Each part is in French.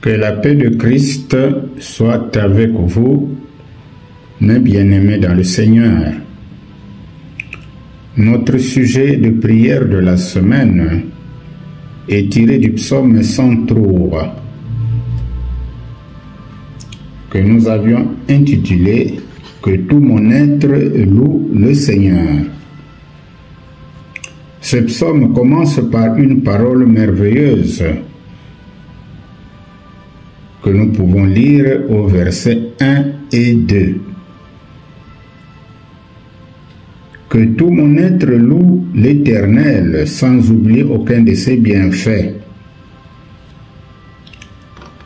Que la paix de Christ soit avec vous, mes bien-aimés dans le Seigneur. Notre sujet de prière de la semaine est tiré du psaume 103 que nous avions intitulé « Que tout mon être loue le Seigneur ». Ce psaume commence par une parole merveilleuse que nous pouvons lire au verset 1 et 2. Que tout mon être loue l'Éternel sans oublier aucun de ses bienfaits.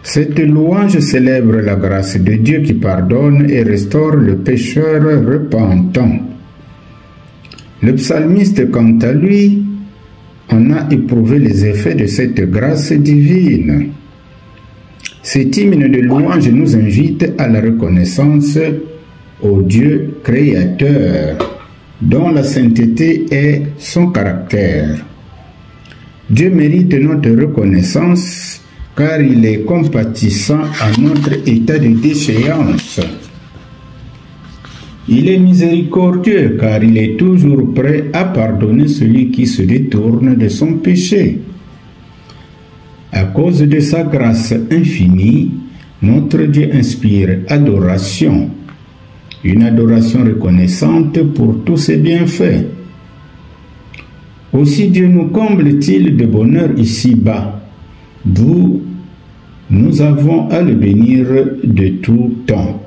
Cette louange célèbre la grâce de Dieu qui pardonne et restaure le pécheur repentant. Le psalmiste, quant à lui, en a éprouvé les effets de cette grâce divine. Cet hymne de louange nous invite à la reconnaissance au Dieu créateur, dont la sainteté est son caractère. Dieu mérite notre reconnaissance car il est compatissant à notre état de déchéance. Il est miséricordieux car il est toujours prêt à pardonner celui qui se détourne de son péché. À cause de sa grâce infinie, notre Dieu inspire adoration, une adoration reconnaissante pour tous ses bienfaits. Aussi Dieu nous comble-t-il de bonheur ici-bas, d'où nous avons à le bénir de tout temps.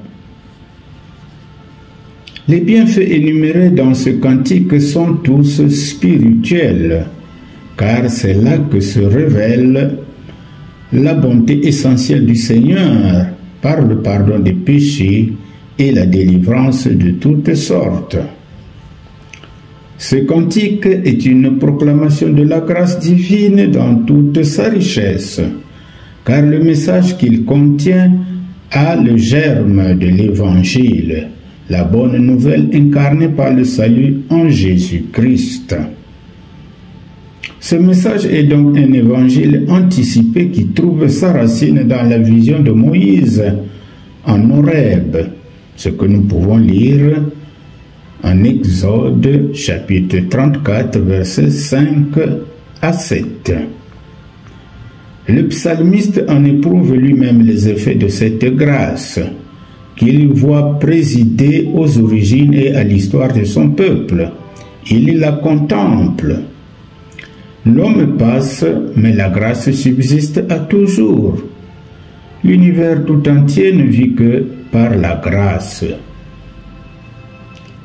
Les bienfaits énumérés dans ce cantique sont tous spirituels, car c'est là que se révèle la bonté essentielle du Seigneur par le pardon des péchés et la délivrance de toutes sortes. Ce cantique est une proclamation de la grâce divine dans toute sa richesse, car le message qu'il contient a le germe de l'Évangile, la bonne nouvelle incarnée par le salut en Jésus-Christ. Ce message est donc un évangile anticipé qui trouve sa racine dans la vision de Moïse en Horeb, ce que nous pouvons lire en Exode chapitre 34 versets 5 à 7. Le psalmiste en éprouve lui-même les effets de cette grâce qu'il voit présider aux origines et à l'histoire de son peuple. Il la contemple. L'homme passe, mais la grâce subsiste à toujours. L'univers tout entier ne vit que par la grâce.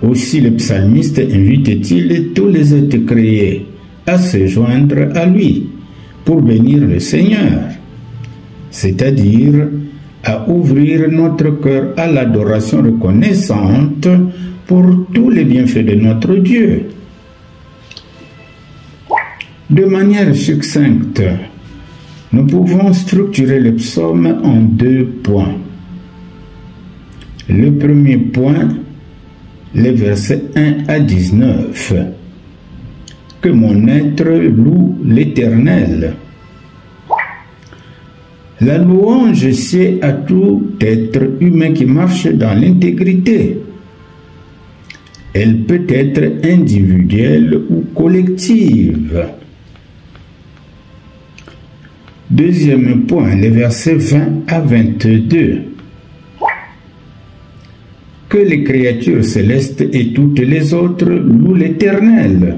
Aussi le psalmiste invite-t-il tous les êtres créés à se joindre à lui pour bénir le Seigneur, c'est-à-dire à ouvrir notre cœur à l'adoration reconnaissante pour tous les bienfaits de notre Dieu. De manière succincte, nous pouvons structurer le psaume en 2 points. Le premier point, les versets 1 à 19. Que mon être loue l'Éternel. La louange sied à tout être humain qui marche dans l'intégrité. Elle peut être individuelle ou collective. Deuxième point, les versets 20 à 22. Que les créatures célestes et toutes les autres louent l'Éternel.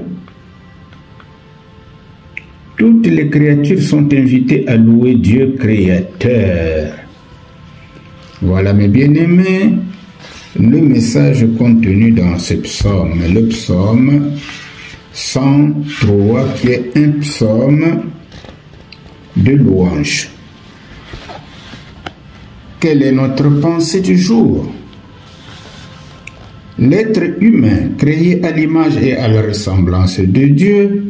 Toutes les créatures sont invitées à louer Dieu créateur. Voilà mes bien-aimés, le message contenu dans ce psaume, le psaume 103 qui est un psaume de louange. Quelle est notre pensée du jour? L'être humain, créé à l'image et à la ressemblance de Dieu,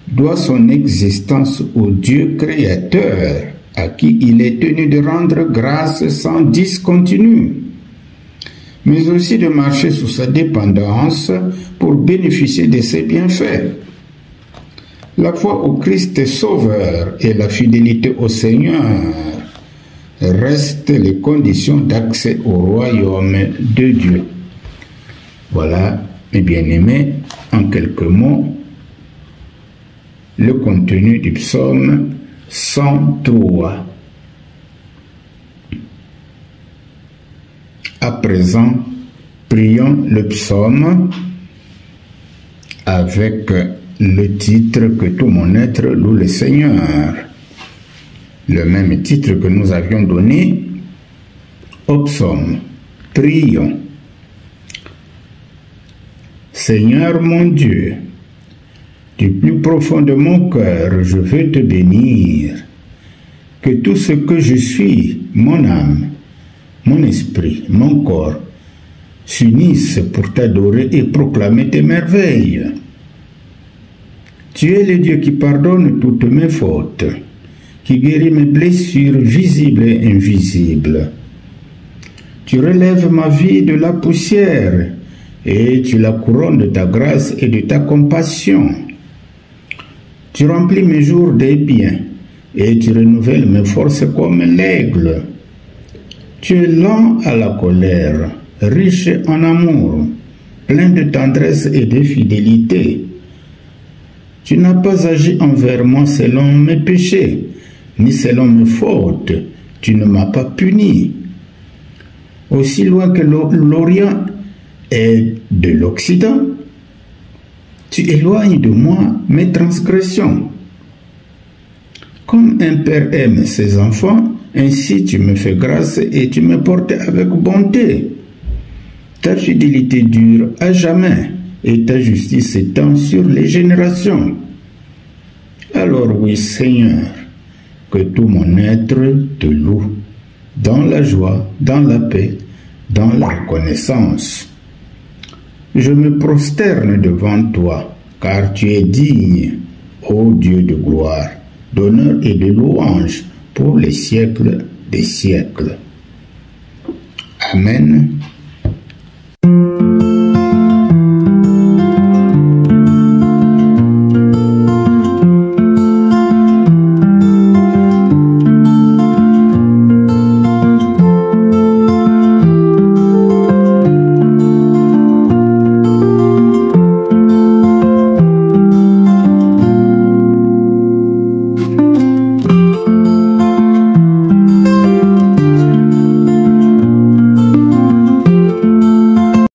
doit son existence au Dieu créateur, à qui il est tenu de rendre grâce sans discontinu, mais aussi de marcher sous sa dépendance pour bénéficier de ses bienfaits. La foi au Christ Sauveur et la fidélité au Seigneur restent les conditions d'accès au royaume de Dieu. Voilà, mes bien-aimés, en quelques mots, le contenu du psaume 103. À présent, prions le psaume avec le titre que tout mon être loue le Seigneur. Le même titre que nous avions donné au psaume. Prions. Seigneur mon Dieu, du plus profond de mon cœur, je veux te bénir. Que tout ce que je suis, mon âme, mon esprit, mon corps, s'unissent pour t'adorer et proclamer tes merveilles. Tu es le Dieu qui pardonne toutes mes fautes, qui guérit mes blessures visibles et invisibles. Tu relèves ma vie de la poussière et tu la couronnes de ta grâce et de ta compassion. Tu remplis mes jours de biens et tu renouvelles mes forces comme l'aigle. Tu es lent à la colère, riche en amour, plein de tendresse et de fidélité. Tu n'as pas agi envers moi selon mes péchés, ni selon mes fautes. Tu ne m'as pas puni. Aussi loin que l'Orient est de l'Occident, tu éloignes de moi mes transgressions. Comme un père aime ses enfants, ainsi tu me fais grâce et tu me portes avec bonté. Ta fidélité dure à jamais et ta justice s'étend sur les générations. Alors oui, Seigneur, que tout mon être te loue, dans la joie, dans la paix, dans la reconnaissance. Je me prosterne devant toi, car tu es digne, ô Dieu de gloire, d'honneur et de louange pour les siècles des siècles. Amen.